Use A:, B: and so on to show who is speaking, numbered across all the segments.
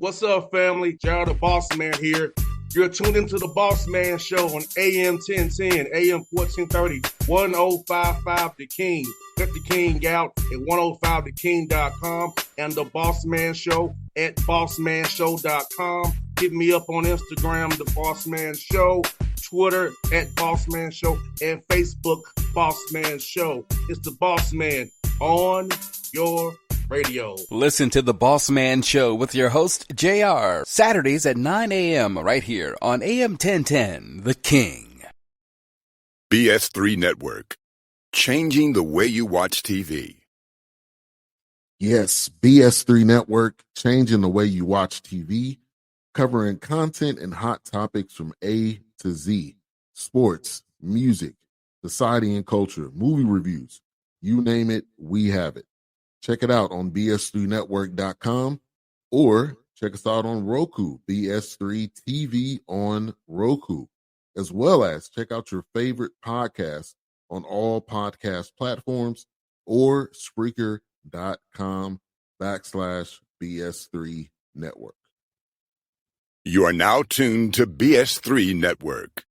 A: What's up, family? Gerald the Bossman here. You're tuned into the Bossman Show on AM 1010, AM 1430, 1055 The King. Let the King out at 105theking.com and the Bossman Show at bossmanshow.com. Hit me up on Instagram, The Bossman Show, Twitter at Bossman Show, and Facebook, Bossman Show. It's the Bossman on your radio.
B: Listen to the Bossman Show with your host, JR, Saturdays at 9 a.m. right here on AM 1010, The King.
C: BS3 Network, changing the way you watch TV.
D: Yes, BS3 Network, changing the way you watch TV, covering content and hot topics from A to Z, sports, music, society and culture, movie reviews, you name it, we have it. Check it out on bs3network.com or check us out on Roku, BS3 TV on Roku, as well as check out your favorite podcast on all podcast platforms or Spreaker.com/BS3 Network.
C: You are now tuned to BS3 Network.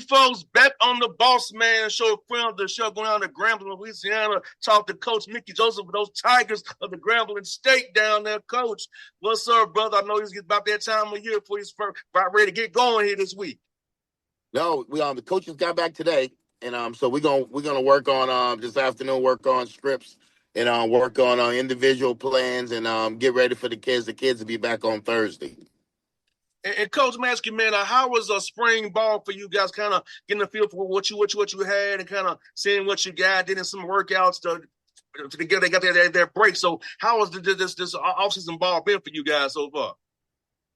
A: Folks, back on the Bossman Show, friend of the show, going down to Grambling, Louisiana, talk to Coach Mickey Joseph of those Tigers of the Grambling State down there. Coach, what's up, brother? I know it's about that time of year for he's about ready to get going here this week.
E: No, the coaches got back today, and so we're gonna work on this afternoon, work on scripts and work on individual plans and get ready for the kids. The kids will be back on Thursday.
A: And Coach, I'm asking, man, how was a spring ball for you guys? Kind of getting a feel for what you had, and kind of seeing what you got, doing some workouts to get they got their break. So, how was this offseason ball been for you guys so far?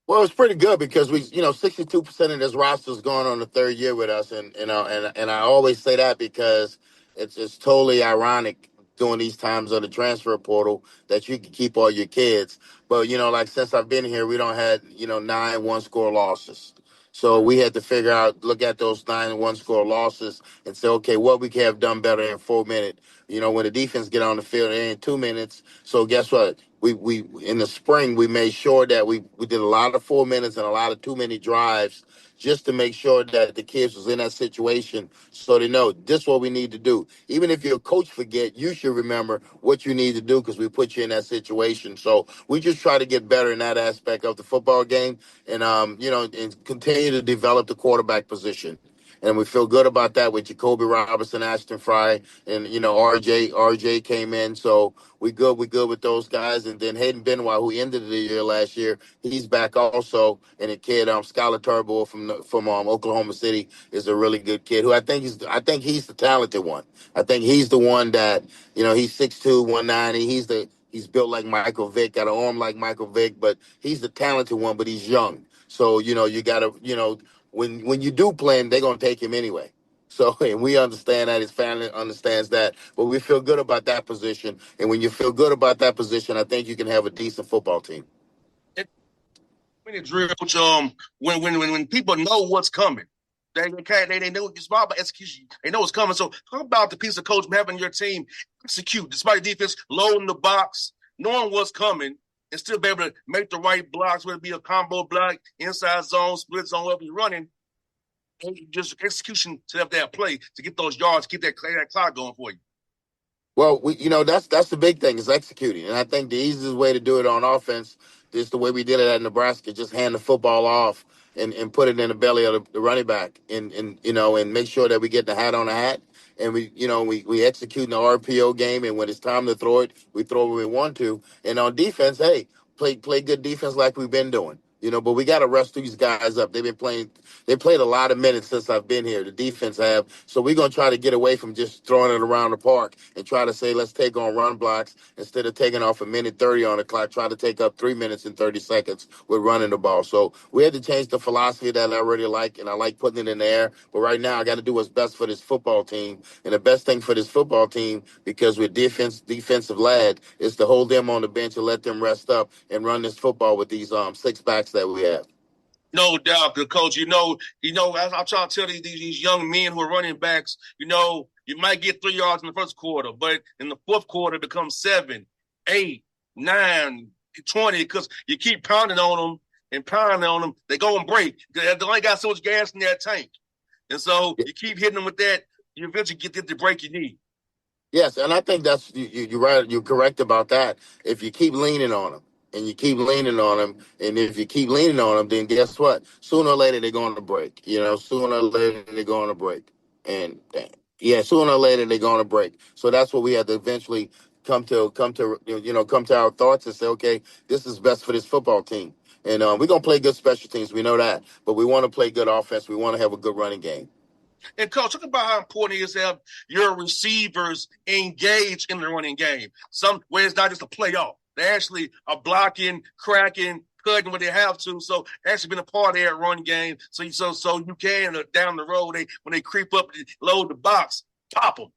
E: Well, it's pretty good because 62% of this roster is going on the third year with us, and I always say that because it's totally ironic during these times of the transfer portal that you can keep all your kids. But, since I've been here, we don't had, 9 one-score losses. So we had to look at those 9 one-score losses and say, okay, what we can have done better in 4 minutes. When the defense get on the field, they're in 2 minutes. So guess what? We in the spring, we made sure that we did a lot of 4 minutes and a lot of 2-minute drives just to make sure that the kids was in that situation so they know this is what we need to do. Even if your coach forget, you should remember what you need to do because we put you in that situation. So we just try to get better in that aspect of the football game and, and continue to develop the quarterback position. And we feel good about that with Jacoby Robertson, Ashton Fry, and, RJ came in. So we good with those guys. And then Hayden Benoit, who ended the year last year, he's back also. And the kid, Skylar Turnbull from Oklahoma City is a really good kid who I think he's the talented one. I think he's the one that, he's 6'2", 190. He's built like Michael Vick, got an arm like Michael Vick, but he's the talented one, but he's young. So, you got to, when you do play him, they're going to take him anyway. So, and we understand that. His family understands that. But we feel good about that position. And when you feel good about that position, I think you can have a decent football team.
A: When people know what's coming, they know it's about execution. They know what's coming. So talk about the piece of coach having your team execute despite the defense loading the box, knowing what's coming, and still be able to make the right blocks, whether it be a combo block, inside zone, split zone, whatever you're running. And just execution to have that play to get those yards, keep that clock going for you.
E: Well, that's the big thing is executing. And I think the easiest way to do it on offense is the way we did it at Nebraska, just hand the football off and put it in the belly of the running back and make sure that we get the hat on the hat. And we execute in the RPO game, and when it's time to throw it, we throw it when we want to. And on defense, hey, play good defense like we've been doing. But we got to rest these guys up. They played a lot of minutes since I've been here. The defense have. So we're going to try to get away from just throwing it around the park and try to say, let's take on run blocks instead of taking off a minute 30 on the clock, try to take up 3 minutes and 30 seconds with running the ball. So we had to change the philosophy that I really like, and I like putting it in the air. But right now, I got to do what's best for this football team. And the best thing for this football team, because we're defensive led, is to hold them on the bench and let them rest up and run this football with these six backs that we have.
A: No doubt, good coach. I'm trying to tell these young men who are running backs, you might get 3 yards in the first quarter, but in the fourth quarter, it becomes 7, 8, 9, 20, because you keep pounding on them and pounding on them. They go and break. They only got so much gas in that tank. And so you keep hitting them with that, you eventually get the break you need.
E: Yes, and I think that's you're right. You're correct about that. If you keep leaning on them, and you keep leaning on them, and if you keep leaning on them, then guess what? Sooner or later they're going to break. Sooner or later they're going to break, and yeah, sooner or later they're going to break. So that's what we had to eventually come to our thoughts and say, okay, this is best for this football team, and we're gonna play good special teams. We know that, but we want to play good offense. We want to have a good running game.
A: And coach, talk about how important it is to have your receivers engaged in the running game. Some where it's not just a playoff. They actually are blocking, cracking, cutting when they have to. So actually been a part of that run game. So you can down the road when they creep up and load the box, pop them.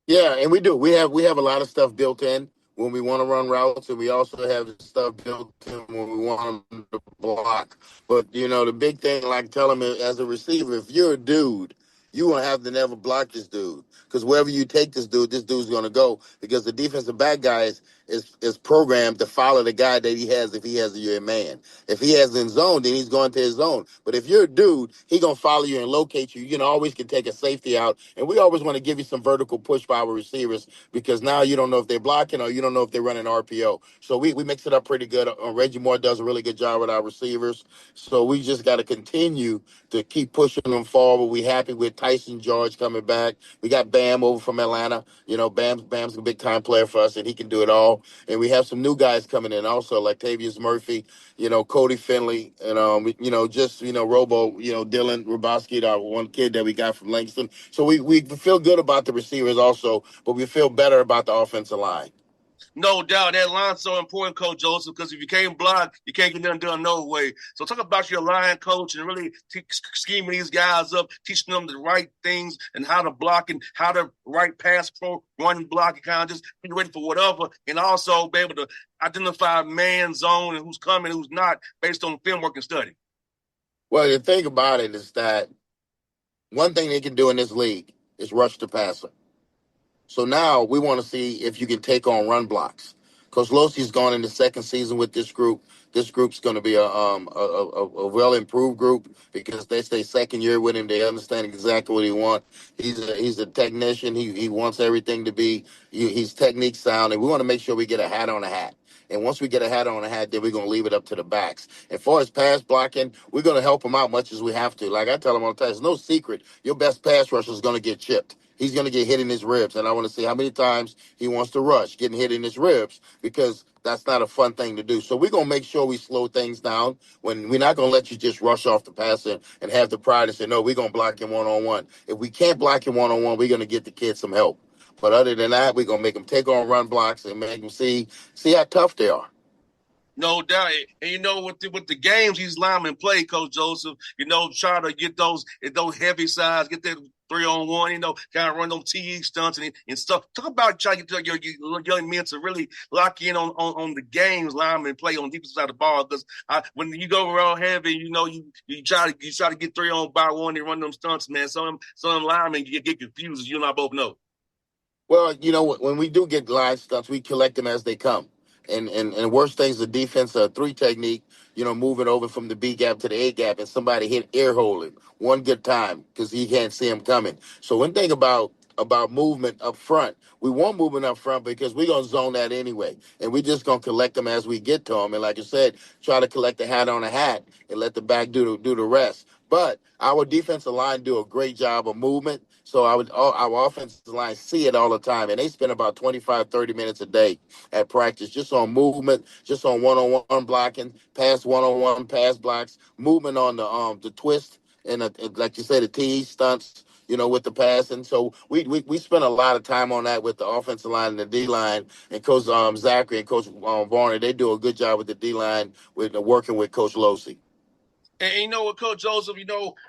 E: Yeah, and we do. We have a lot of stuff built in when we want to run routes, and we also have stuff built in when we want them to block. But the big thing, like tell them as a receiver, if you're a dude, you won't have to never block this dude, because wherever you take this dude's going to go, because the defensive back guy is programmed to follow the guy that he has if he has a man. If he has in zone, then he's going to his zone. But if you're a dude, he gonna follow you and locate you. Always can take a safety out, and we always want to give you some vertical push by our receivers, because now you don't know if they're blocking or you don't know if they're running RPO. So we mix it up pretty good. Reggie Moore does a really good job with our receivers. So we just got to continue to keep pushing them forward. We happy with Tyson George coming back. We got Bam over from Atlanta. Bam's a big time player for us, and he can do it all. And we have some new guys coming in also, like Tavius Murphy, Cody Finley, and Robo, Dylan Robowski, our one kid that we got from Langston. So we feel good about the receivers also, but we feel better about the offensive line.
A: No doubt. That line's so important, Coach Joseph, because if you can't block, you can't get nothing done no way. So talk about your line coach and really scheming these guys up, teaching them the right things and how to block and how to right pass pro, run block, and kind of just be ready for whatever, and also be able to identify man zone and who's coming, who's not, based on film work and study.
E: Well, the thing about it is that one thing they can do in this league is rush the passer. So now we want to see if you can take on run blocks. Coach Losey's gone in the second season with this group. This group's going to be a well improved group, because they stay second year with him. They understand exactly what he wants. He's a technician. He wants everything to be. He's technique sound, and we want to make sure we get a hat on a hat. And once we get a hat on a hat, then we're going to leave it up to the backs. And far as pass blocking, we're going to help him out much as we have to. Like I tell him all the time, it's no secret. Your best pass rusher is going to get chipped. He's going to get hit in his ribs. And I want to see how many times he wants to rush, getting hit in his ribs, because that's not a fun thing to do. So we're going to make sure we slow things down. When we're not going to let you just rush off the passer and have the pride and say, no, we're going to block him one-on-one. If we can't block him one-on-one, we're going to get the kids some help. But other than that, we're going to make them take on run blocks and make them see how tough they are.
A: No doubt. And with the games these linemen play, Coach Joseph, try to get those heavy sides, get that 3-on-1, kind of run those TE stunts and stuff. Talk about trying to get your young men to really lock in on the games linemen play on the defensive side of the ball. Because when you go around heavy, you try to get 3-on-1 and run them stunts, man. Some of them linemen get confused, as you and I both know.
E: Well, when we do get line stunts, we collect them as they come. And worst things, the defense, 3 technique, moving over from the B gap to the A gap, and somebody hit ear holding one good time because he can't see him coming. So one thing about movement up front, we want movement up front because we're going to zone that anyway. And we're just going to collect them as we get to them. And like you said, try to collect the hat on a hat and let the back do the rest. But our defensive line do a great job of movement. So our offensive line see it all the time. And they spend about 25, 30 minutes a day at practice just on movement, just on one-on-one blocking, pass one-on-one pass blocks, movement on the twist, and like you said, the TE stunts, with the passing. So we spend a lot of time on that with the offensive line and the D line. And Coach Zachary and Coach Varner, they do a good job with the D line with working with Coach Losey.
A: And you know what, Coach Joseph,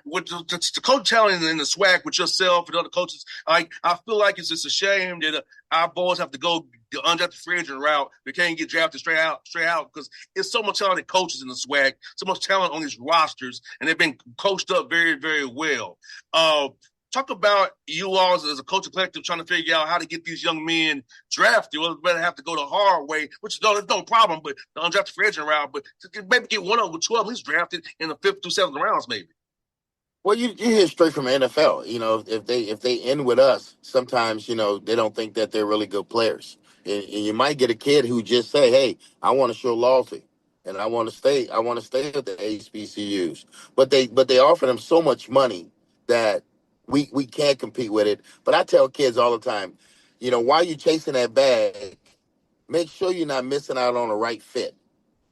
A: with the coach talent and the swag with yourself and other coaches, I feel like it's just a shame that our boys have to go the undrafted free agent route. They can't get drafted straight out because it's so much talented coaches in the swag, so much talent on these rosters, and they've been coached up very, very well. Talk about you all as a coaching collective trying to figure out how to get these young men drafted. Well, better have to go the hard way, which is no problem, but the undrafted free agent route, but to maybe get one over 12 at least drafted in the 5th through 7th rounds, maybe.
E: Well, you hear straight from the NFL. If they end with us, sometimes they don't think that they're really good players, and you might get a kid who just say, "Hey, I want to show loyalty, and I want to stay. I want to stay at the HBCUs." But they offer them so much money that we can't compete with it. But I tell kids all the time, while you're chasing that bag, make sure you're not missing out on the right fit,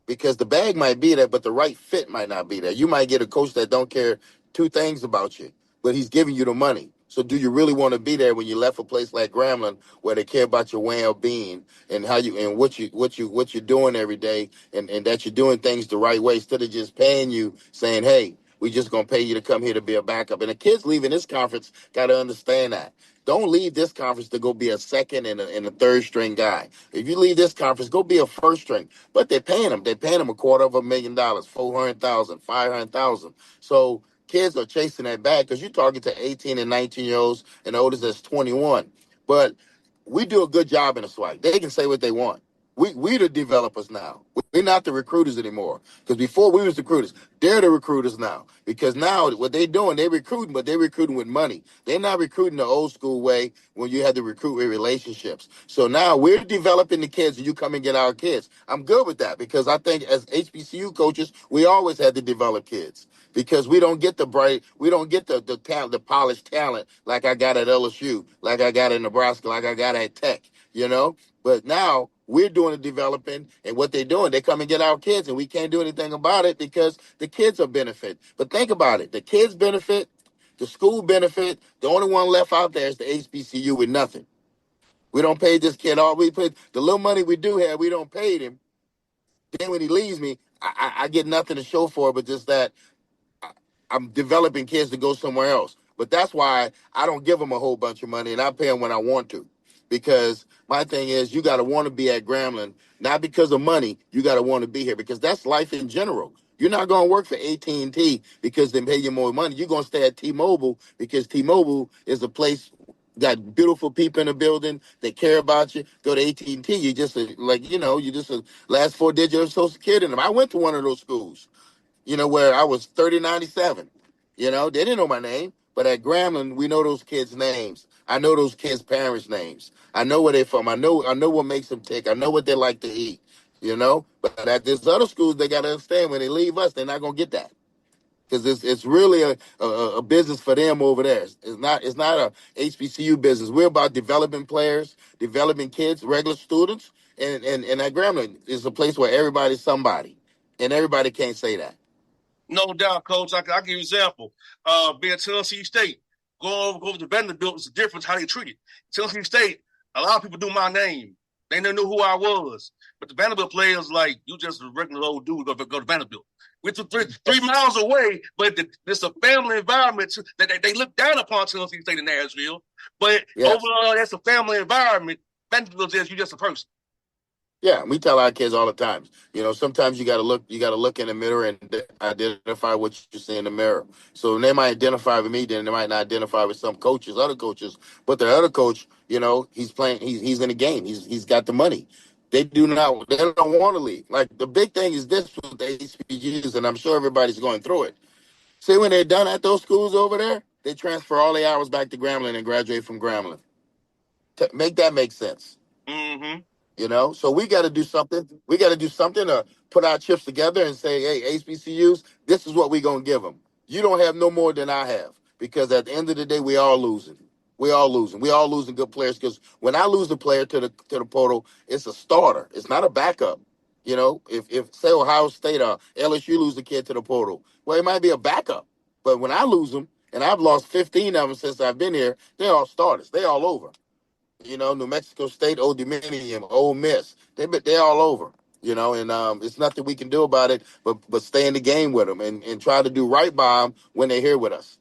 E: because the bag might be there, but the right fit might not be there. You might get a coach that don't care two things about you, but he's giving you the money. So do you really want to be there when you left a place like Grambling, where they care about your well-being and how you and what you're doing every day, and that you're doing things the right way, instead of just paying you, saying, "Hey, we just gonna pay you to come here to be a backup." And the kids leaving this conference got to understand that. Don't leave this conference to go be a second and a third string guy. If you leave this conference, go be a first string. But they're paying them. They're paying them $250,000, 400,000, 500,000. So kids are chasing that bag because you're talking to 18 and 19-year-olds, and the oldest is 21. But we do a good job in the SWAC. They can say what they want. We the developers now. We're not the recruiters anymore. Because before we was the recruiters, they're the recruiters now. Because now what they doing, they recruiting, but they're recruiting with money. They're not recruiting the old school way when you had to recruit with relationships. So now we're developing the kids, and you come and get our kids. I'm good with that, because I think as HBCU coaches, we always had to develop kids, because we don't get the talent, the polished talent like I got at LSU, like I got at Nebraska, like I got at Tech. But now we're doing the developing, and what they're doing, they come and get our kids, and we can't do anything about it because the kids are benefit. But think about it. The kids benefit, the school benefit. The only one left out there is the HBCU with nothing. We don't pay this kid all. We put the little money we do have, we don't pay him. Then when he leaves me, I get nothing to show for it, but just that I'm developing kids to go somewhere else. But that's why I don't give them a whole bunch of money, and I pay them when I want to. Because my thing is, you got to want to be at Grambling, not because of money. You got to want to be here, because that's life in general. You're not going to work for AT&T because they pay you more money. You're going to stay at T-Mobile because T-Mobile is a place, got beautiful people in the building. They care about you. Go to AT&T, you just you just a last four digits of Social Security. I went to one of those schools, where I was 3097. They didn't know my name, but at Grambling, we know those kids' names. I know those kids' parents' names. I know where they're from. I know what makes them tick. I know what they like to eat. But at these other schools, they got to understand, when they leave us, they're not gonna get that, because it's really a business for them over there. It's not a HBCU business. We're about developing players, developing kids, regular students, and at Grambling is a place where everybody's somebody, and everybody can't say that.
A: No doubt, Coach. I'll give you an example. Being at Tennessee State, go over to Vanderbilt, it's a difference how they treat it. Tennessee State, a lot of people knew my name. They never knew who I was. But the Vanderbilt players, like, you just a regular old dude, go to Vanderbilt. We're 3 miles away, but it's a family environment. They look down upon Tennessee State in Nashville. But
E: Yes.
A: overall, that's a family environment. Vanderbilt says you're just a person.
E: Yeah, we tell our kids all the time. Sometimes you gotta look in the mirror and identify what you see in the mirror. So they might identify with me, then they might not identify with other coaches. But the other coach, he's playing, he's in the game. He's got the money. They don't want to leave. Like, the big thing is this with the HBCUs, and I'm sure everybody's going through it. See, when they're done at those schools over there, they transfer all the hours back to Grambling and graduate from Grambling. Make that make sense.
A: Mm-hmm.
E: So we got to do something. We got to do something to put our chips together and say, hey, HBCUs, this is what we're going to give them. You don't have no more than I have, because at the end of the day, we all losing. We all losing. We all losing good players, because when I lose a player to the portal, it's a starter. It's not a backup. You know, if say Ohio State or LSU lose a kid to the portal, well, it might be a backup. But when I lose them, and I've lost 15 of them since I've been here, they're all starters. They all over. You know, New Mexico State, Old Dominion, Ole Miss, they're all over. You know, and it's nothing we can do about it, but stay in the game with them, and try to do right by them when they're here with us.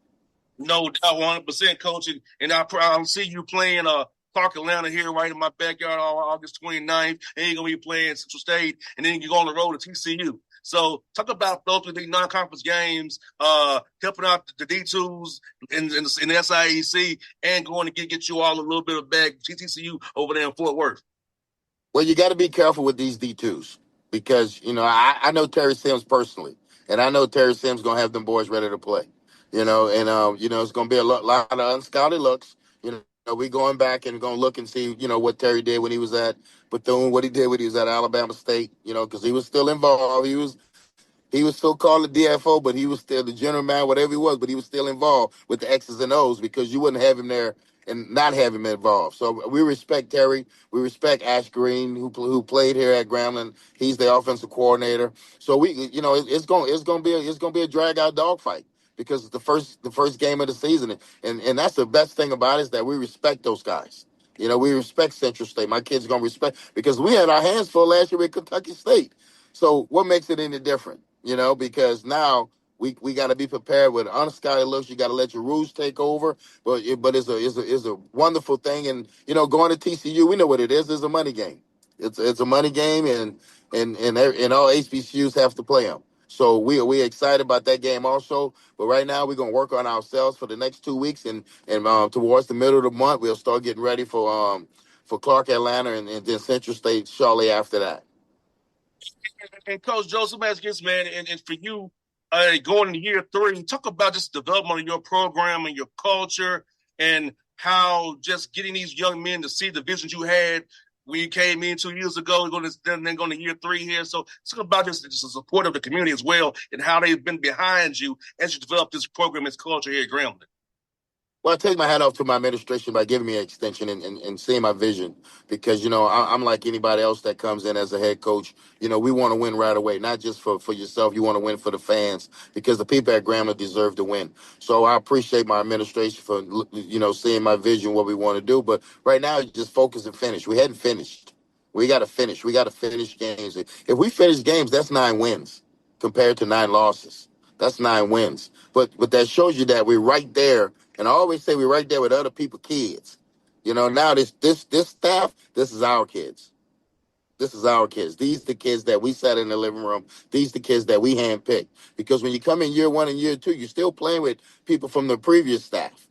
A: No doubt, 100%, coach. And I'll see you playing Clark Atlanta here right in my backyard on August 29th. And you're going to be playing Central State, and then you go on the road to TCU. So talk about those three non-conference games, helping out the D2s in the SIAC, and going to get you all a little bit of back TCU over there in Fort Worth.
E: Well, you got to be careful with these D2s, because, you know, I know Terry Sims personally, and I know Terry Sims going to have them boys ready to play. You know, and, you know, it's going to be a lot of unscouted looks. You know, we going back and going to look and see, you know, what Terry did when he was at Bethune, what he did when he was at Alabama State, you know, because he was still involved. He was still called the DFO, but he was still the general man, whatever he was, but he was still involved with the X's and O's, because you wouldn't have him there and not have him involved. So we respect Terry. We respect Ash Green, who played here at Grambling. He's the offensive coordinator. So you know, it's going to be a drag out dogfight, because it's the first game of the season, and that's the best thing about it, is that we respect those guys. You know, we respect Central State. My kids going to respect, because we had our hands full last year with Kentucky State. So what makes it any different? You know, because now we got to be prepared with unscouted looks. You got to let your rules take over. But it's a wonderful thing. And, you know, going to TCU, we know what it is. It's a money game. It's a money game, and all HBCUs have to play them. So we excited about that game also. But right now we're gonna work on ourselves for the next 2 weeks, and towards the middle of the month we'll start getting ready for Clark Atlanta, and then Central State shortly after that.
A: And Coach Joseph Maskins, man, and for you, going into year 3, talk about just the development of your program and your culture, and how just getting these young men to see the visions you had when you came in 2 years ago, then going to year 3 here. So talk about just the support of the community as well, and how they've been behind you as you develop this program, this culture here at Grambling.
E: Well, I take my hat off to my administration by giving me an extension, and seeing my vision, because, you know, I'm like anybody else that comes in as a head coach. You know, we want to win right away, not just for yourself. You want to win for the fans, because the people at Grambling deserve to win. So I appreciate my administration for, you know, seeing my vision, what we want to do. But right now, just focus and finish. We hadn't finished. We got to finish. We got to finish games. If we finish games, that's 9 wins compared to 9 losses. That's 9 wins. But that shows you that we're right there. And I always say we're right there with other people's kids. You know, now this staff, this is our kids. This is our kids. These the kids that we sat in the living room. These the kids that we handpicked. Because when you come in year 1 and year 2, you're still playing with people from the previous staff.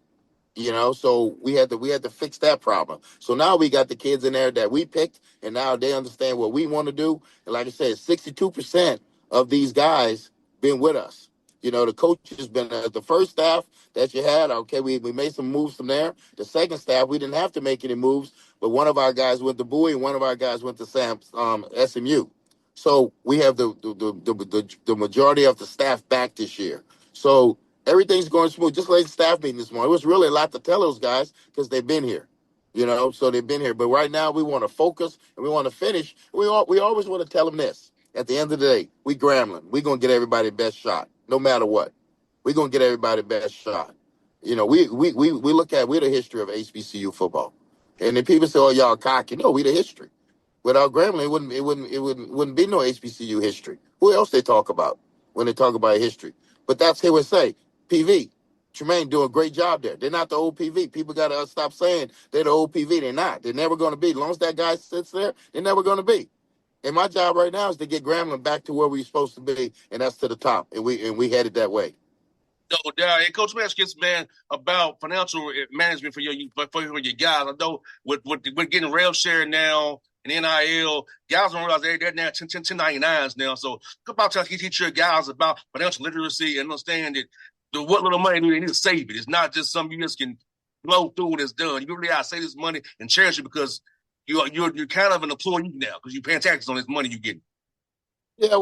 E: You know, so we had to fix that problem. So now we got the kids in there that we picked, and now they understand what we want to do. And like I said, 62% of these guys been with us. You know, the coach has been the first staff that you had. Okay, we made some moves from there. The second staff, we didn't have to make any moves, but one of our guys went to Bowie, and one of our guys went to SMU. So we have the majority of the staff back this year. So everything's going smooth. Just like the staff meeting this morning, it was really a lot to tell those guys, because they've been here. You know, so they've been here. But right now we want to focus and we want to finish. We always want to tell them this. At the end of the day, we Grambling. We're going to get everybody the best shot, no matter what. We're going to get everybody the best shot. You know, we we're the history of HBCU football. And then people say, oh, y'all cocky. No, we the history. Without Grambling, it wouldn't be no HBCU history. Who else they talk about when they talk about history? But that's here we say, PV. Tremaine doing a great job there. They're not the old PV. People got to stop saying they're the old PV. They're not. They're never going to be. As long as that guy sits there, they're never going to be. And my job right now is to get Grambling back to where we're supposed to be, and that's to the top. And we headed that way.
A: No doubt. And Coach Maskins, man, about financial management for your guys. I know with getting rail share now and NIL, guys don't realize they're now 1099s now. So about time you teach your guys about financial literacy and understand that what little money do they need to save it. It's not just something you just can blow through when it's done. You really got to save this money and cherish it, because you're kind of an employee now, because you're paying taxes on this money you get.
E: Yeah,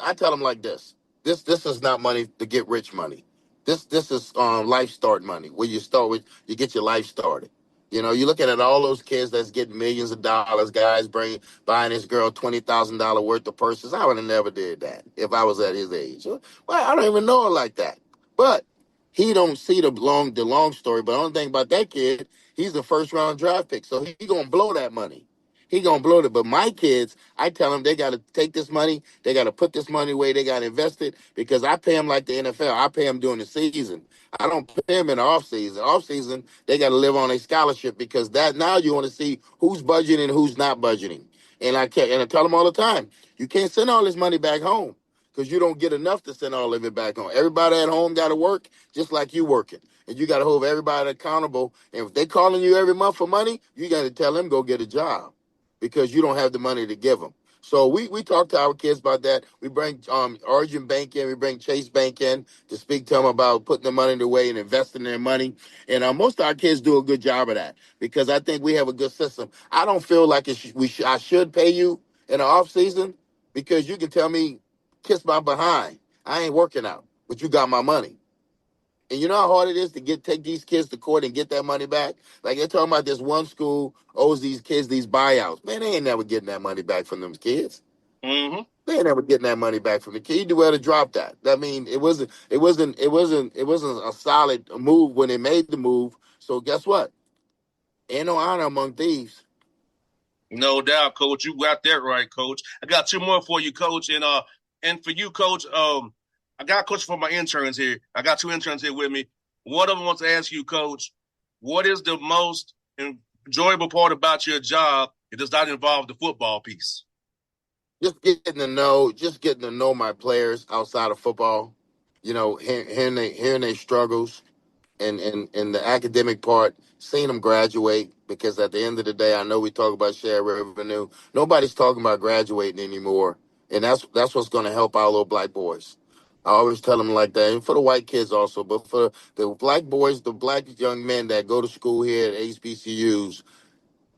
E: I tell them like this. This is not money to get rich money. This is life start money, where you start with, you get your life started. You're looking at all those kids that's getting millions of dollars, guys buying this girl $20,000 worth of purses. I would have never did that if I was at his age. Well, I don't even know her like that. But he don't see the long story. But the only thing about that kid, he's the first round draft pick, so he gonna blow that money. He gonna blow it. But my kids, I tell them they gotta take this money, they gotta put this money away, they gotta invest it, because I pay them like the NFL. I pay them during the season. I don't pay them in the off season. Off season, they got to live on a scholarship, because that now you want to see who's budgeting and who's not budgeting. And I tell them all the time, you can't send all this money back home, because you don't get enough to send all of it back home. Everybody at home got to work just like you working, and you got to hold everybody accountable. And if they calling you every month for money, you got to tell them go get a job, because you don't have the money to give them. So we talk to our kids about that. We bring Origin Bank in, we bring Chase Bank in to speak to them about putting the money away and investing their money. And most of our kids do a good job of that, because I think we have a good system. I don't feel like I should pay you in the off season, because you can tell me, kiss my behind, I ain't working out, but you got my money. And you know how hard it is to take these kids to court and get that money back? Like, they're talking about this one school owes these kids these buyouts. Man, they ain't never getting that money back from them kids.
A: Mm-hmm.
E: They ain't never getting that money back from the kid. You do well to drop that. I mean, it wasn't a solid move when they made the move. So guess what? Ain't no honor among thieves.
A: No doubt, Coach. You got that right, Coach. I got two more for you, Coach, and for you, Coach. I got a question for my interns here. I got two interns here with me. One of them wants to ask you, Coach, what is the most enjoyable part about your job that does not involve the football piece?
E: Just getting to know my players outside of football. Hearing their struggles, and the academic part, seeing them graduate, because at the end of the day, I know we talk about shared revenue. Nobody's talking about graduating anymore, and that's what's going to help our little black boys. I always tell them like that, and for the white kids also, but for the black boys, the black young men that go to school here at HBCUs,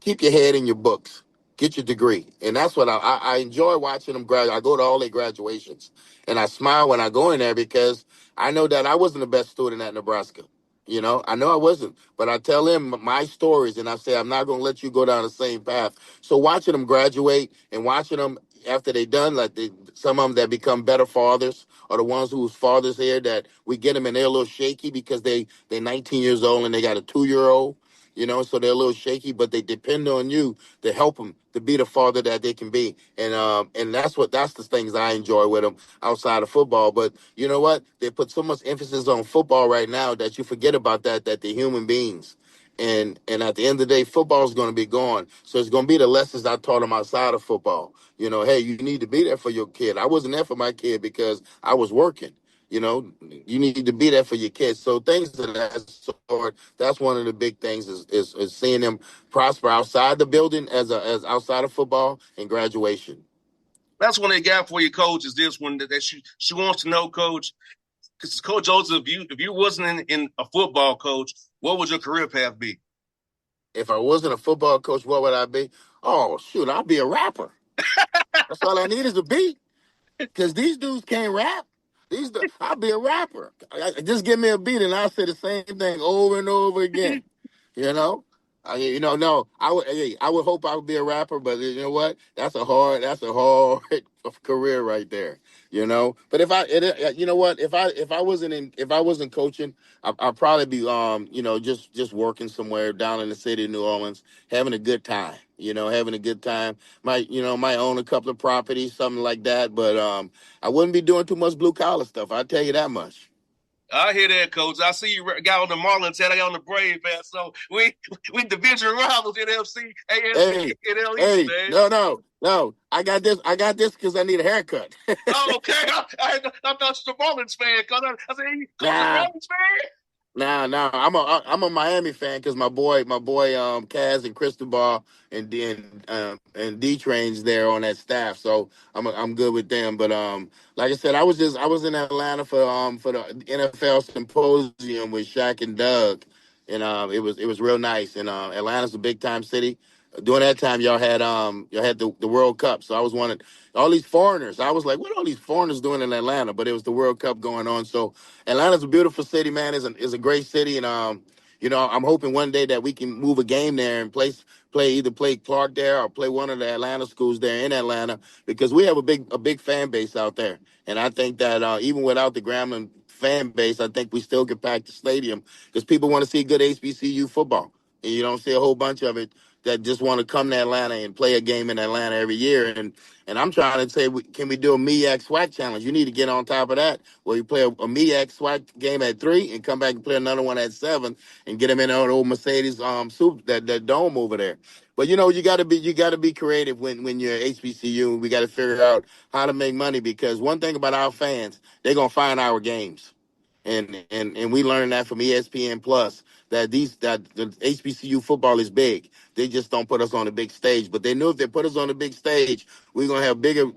E: keep your head in your books, get your degree. And that's what I enjoy watching them graduate. I go to all their graduations, and I smile when I go in there, because I know that I wasn't the best student at Nebraska. I know I wasn't, but I tell them my stories, and I say, I'm not going to let you go down the same path. So watching them graduate, and watching them after they done, like some of them that become better fathers, or the ones whose fathers here, that we get them and they're a little shaky, because they're 19 years old and they got a 2-year old, so they're a little shaky, but they depend on you to help them to be the father that they can be. And that's the things I enjoy with them outside of football. But you know what? They put so much emphasis on football right now that you forget about that they're human beings. And at the end of the day, football is going to be gone. So it's going to be the lessons I taught them outside of football. Hey, you need to be there for your kid. I wasn't there for my kid because I was working. You need to be there for your kids. So things of that sort. That's one of the big things, is seeing them prosper outside the building, as outside of football, and graduation.
A: That's one they got for you, Coach. Is this one that she wants to know, Coach? Because Coach Joseph, if you wasn't in a football coach, what would your career path be?
E: If I wasn't a football coach, what would I be? Oh shoot, I'd be a rapper. That's all I need is a beat. Because these dudes can't rap. I'll be a rapper. Just give me a beat and I'll say the same thing over and over again. You know, no, I would hope I would be a rapper, but you know what? That's a hard career right there. But you know what? If I wasn't coaching, I'd probably be just working somewhere down in the city of New Orleans, having a good time. Having a good time. Might own a couple of properties, something like that. But I wouldn't be doing too much blue collar stuff. I'll tell you that much.
A: I hear that, Coach. I see you got on the Marlins hat. I got on the Brave hat. So we division rivals, NFC, AFC,
E: Hey,
A: and L East,
E: hey,
A: man.
E: no. I got this because I need a haircut.
A: Oh, okay. I thought you were a Marlins fan. I said, hey, Coach is a
E: Nah,
A: Marlins fan?
E: nah. I'm a Miami fan because my boy Kaz and Cristobal and D Train's there on that staff, so I'm good with them. But like I said, I was in Atlanta for the NFL symposium with Shaq and Doug, and it was real nice. And Atlanta's a big time city. During that time, y'all had the World Cup. So I was one of all these foreigners. I was like, what are all these foreigners doing in Atlanta? But it was the World Cup going on. So Atlanta's a beautiful city, man. Is a great city, and I'm hoping one day that we can move a game there and play Clark there or play one of the Atlanta schools there in Atlanta, because we have a big fan base out there. And I think that even without the Grambling fan base, I think we still get pack the stadium because people want to see good HBCU football. And you don't see a whole bunch of it that just want to come to Atlanta and play a game in Atlanta every year. And I'm trying to say, can we do a MEAC SWAC challenge? You need to get on top of that, where you play a MEAC SWAC game at 3 and come back and play another one at 7 and get them in that old Mercedes soup that dome over there. But you got to be creative when you're HBCU. We got to figure out how to make money, because one thing about our fans, they're gonna find our games. And we learned that from ESPN Plus, that the HBCU football is big. They just don't put us on the big stage. But they knew if they put us on the big stage, we're gonna have bigger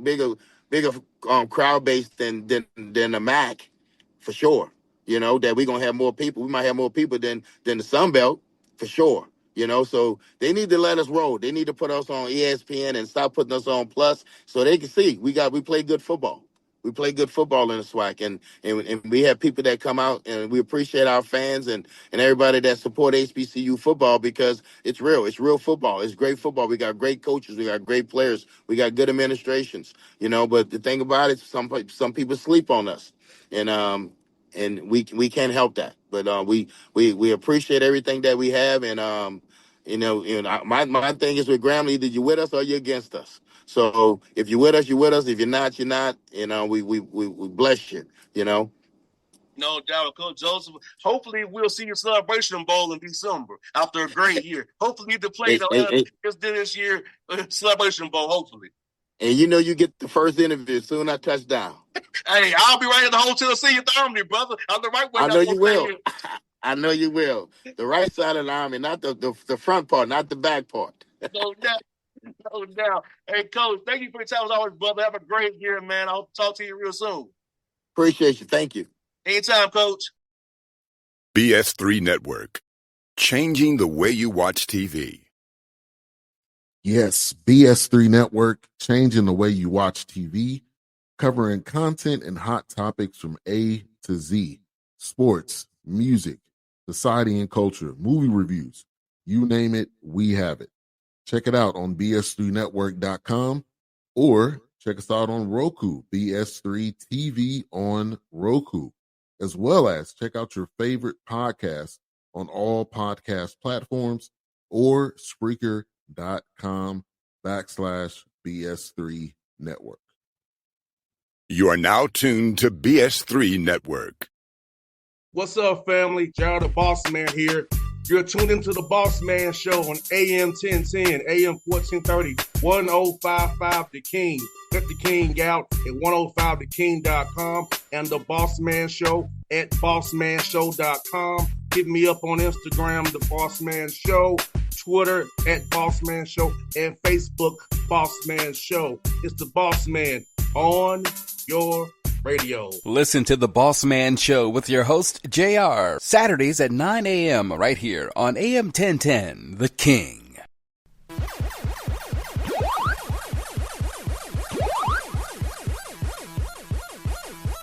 E: crowd base than the MAC, for sure. That we're gonna have more people. We might have more people than the Sun Belt, for sure. So they need to let us roll. They need to put us on ESPN and stop putting us on Plus, so they can see we play good football. We play good football in the SWAC, and we have people that come out, and we appreciate our fans and everybody that support HBCU football, because it's real. It's real football. It's great football. We got great coaches. We got great players. We got good administrations. But the thing about it, some people sleep on us, and we can't help that. But we appreciate everything that we have, and my thing is with Grambling, either you're with us or you're against us. So if you're with us, you're with us. If you're not, you're not. We bless you.
A: No doubt, Coach Joseph. Hopefully, we'll see your Celebration Bowl in December after a great year. Hopefully, you get to play the Atlanta this year Celebration Bowl. Hopefully.
E: And you get the first interview as soon as I touch down.
A: Hey, I'll be right at the Hotel Senior Army, brother. I'm the right way.
E: I know you will. I know you will. The right side of the Army, not the front part, not the back part.
A: No doubt. No doubt. Hey, Coach, thank you for your time as always, brother. Have a great year, man. I hope to talk to you real soon.
E: Appreciate you. Thank you.
A: Anytime, Coach.
C: BS3 Network. Changing the way you watch TV.
D: Yes, BS3 Network, changing the way you watch TV, covering content and hot topics from A to Z, sports, music, society and culture, movie reviews, you name it, we have it. Check it out on bs3network.com or check us out on Roku, BS3 TV on Roku, as well as check out your favorite podcast on all podcast platforms or Spreaker.com/BS3 Network.
C: You are now tuned to BS3 Network.
A: What's up, family? Gerald the Bossman here. You're tuned into the Bossman Show on AM 1010, AM 1430, 1055 The King. Let the King out at 105theking.com and the Bossman Show at bossmanshow.com. Hit me up on Instagram, The Bossman Show, Twitter at Bossman Show, and Facebook, Bossman Show. It's the Bossman on your radio.
B: Listen to The Bossman Show with your host, JR, Saturdays at 9 a.m. right here on AM 1010, The King.